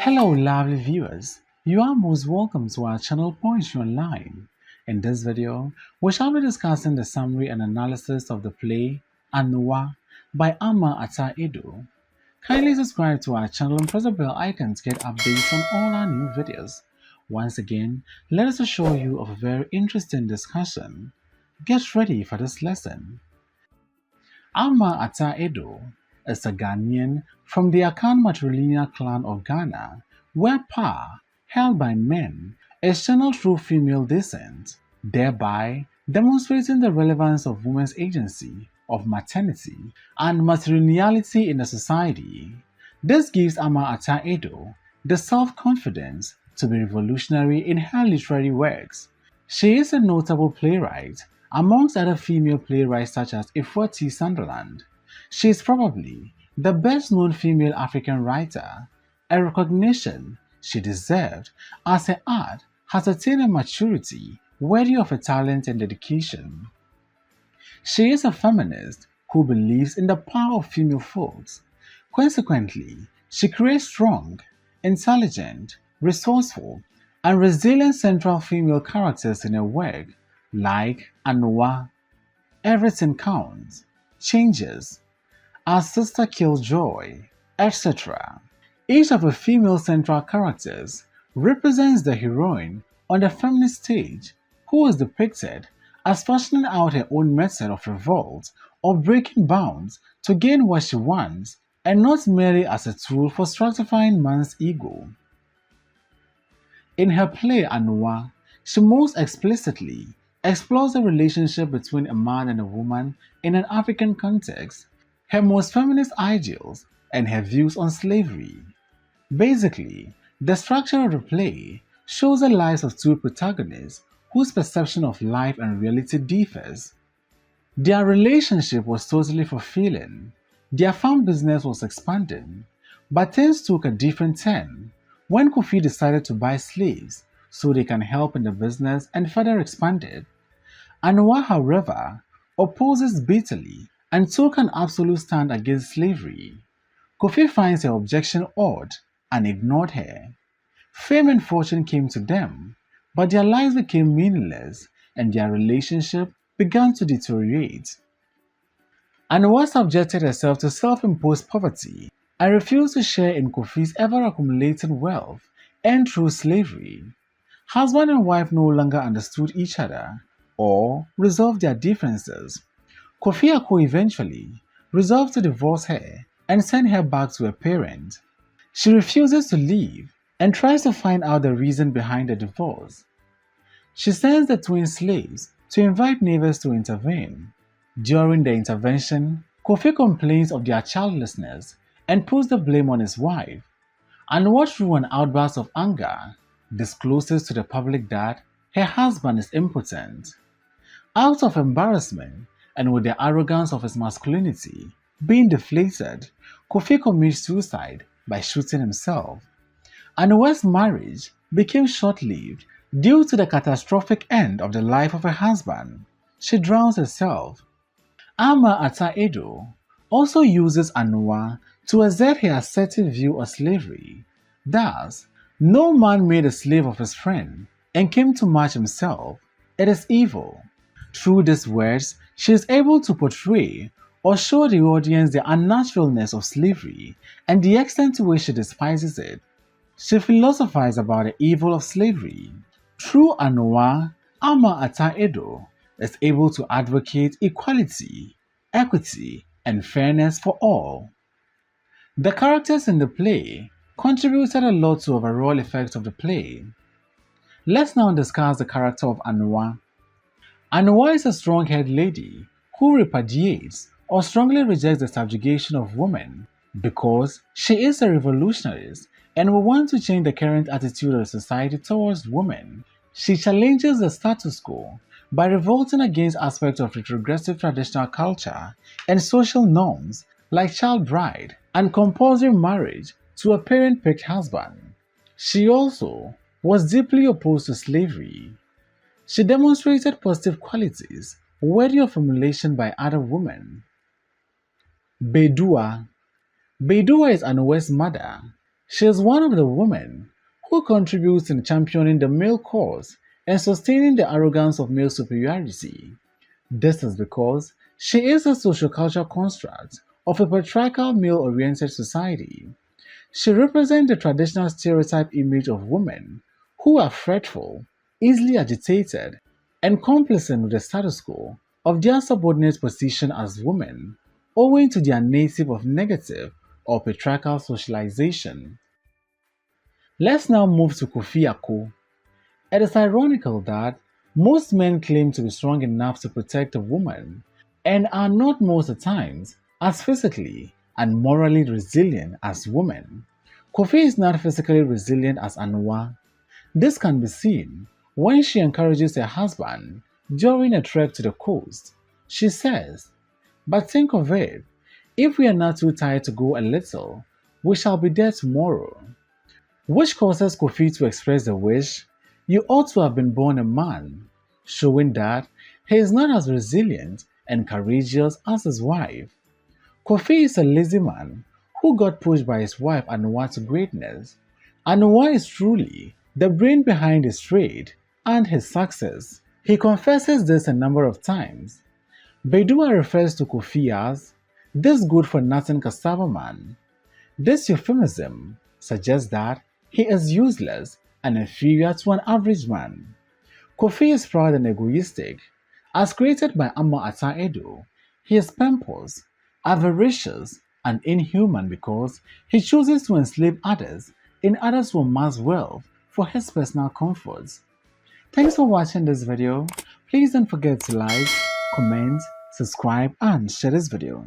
Hello, lovely viewers. You are most welcome to our channel Poetry Online. In this video, we shall be discussing the summary and analysis of the play Anowa by aidoo. Kindly subscribe to our channel and press the bell icon to get updates on all our new videos. Once again, let us assure you of a very interesting discussion. Get ready for this lesson. aidoo is a Ghanaian from the Akan matrilineal clan of Ghana, where power, held by men, is channeled through female descent, thereby demonstrating the relevance of women's agency, of maternity, and matrilineality in the society. This gives aidoo the self-confidence to be revolutionary in her literary works. She is a notable playwright, amongst other female playwrights such as Ifwati Sunderland. She is probably the best known female African writer, a recognition she deserved as her art has attained a maturity worthy of her talent and dedication. She is a feminist who believes in the power of female folks. Consequently, she creates strong, intelligent, resourceful, and resilient central female characters in her work like Anowa, Everything Counts, Changes, Our Sister Killjoy, etc. Each of the female central characters represents the heroine on the feminist stage who is depicted as fashioning out her own method of revolt or breaking bounds to gain what she wants and not merely as a tool for stratifying man's ego. In her play Anowa, she most explicitly explores the relationship between a man and a woman in an African context, her most feminist ideals, and her views on slavery. Basically, the structure of the play shows the lives of two protagonists whose perception of life and reality differs. Their relationship was totally fulfilling, their farm business was expanding, but things took a different turn when Kofi decided to buy slaves so they can help in the business and further expand it. Anowa, however, opposes bitterly and took an absolute stand against slavery. Kofi finds her objection odd and ignored her. Fame and fortune came to them, but their lives became meaningless and their relationship began to deteriorate. Anowa subjected herself to self-imposed poverty and refused to share in Kofi's ever-accumulating wealth earned through slavery. Husband and wife no longer understood each other or resolved their differences. Kofi Ako eventually resolved to divorce her and send her back to her parents. She refuses to leave and tries to find out the reason behind the divorce. She sends the twin slaves to invite neighbors to intervene. During the intervention, Kofi complains of their childlessness and puts the blame on his wife. And what through an outburst of anger, discloses to the public that her husband is impotent. Out of embarrassment and with the arrogance of his masculinity being deflated, Kofi commits suicide by shooting himself. Anowa's marriage became short-lived due to the catastrophic end of the life of her husband. She drowns herself. aidoo also uses Anowa to assert her assertive view of slavery. Thus, no man made a slave of his friend and came to match himself. It is evil. Through these words, she is able to portray or show the audience the unnaturalness of slavery and the extent to which she despises it. She philosophizes about the evil of slavery. Through Anowa, aidoo is able to advocate equality, equity, and fairness for all. The characters in the play contributed a lot to the overall effect of the play. Let's now discuss the character of Anowa. Anowa is a strong-haired lady who repudiates or strongly rejects the subjugation of women because she is a revolutionist and will want to change the current attitude of society towards women. She challenges the status quo by revolting against aspects of retrogressive traditional culture and social norms like child bride and compulsory marriage to a parent-picked husband. She also was deeply opposed to slavery. She demonstrated positive qualities worthy of emulation by other women. Badua. Badua is Anowa's mother. She is one of the women who contributes in championing the male cause and sustaining the arrogance of male superiority. This is because she is a sociocultural construct of a patriarchal male oriented society. She represents the traditional stereotype image of women who are fretful, easily agitated, and complacent with the status quo of their subordinate position as women, owing to their native of negative or patriarchal socialization. Let's now move to Kofi Ako. It is ironical that most men claim to be strong enough to protect a woman and are not most of the times as physically and morally resilient as women. Kofi is not physically resilient as Anowa. This can be seen when she encourages her husband during a trek to the coast. She says, "But think of it, if we are not too tired to go a little, we shall be there tomorrow." Which causes Kofi to express the wish, "You ought to have been born a man," showing that he is not as resilient and courageous as his wife. Kofi is a lazy man who got pushed by his wife Anowa to greatness. Anowa is truly the brain behind his trade and his success. He confesses this a number of times. Badua refers to Kofi as this good for nothing cassava man. This euphemism suggests that he is useless and inferior to an average man. Kofi is proud and egoistic. As created by aidoo, he is pompous, avaricious, and inhuman because he chooses to enslave others in order to amass wealth for his personal comfort. Thanks for watching this video. Please don't forget to like, comment, subscribe, and share this video.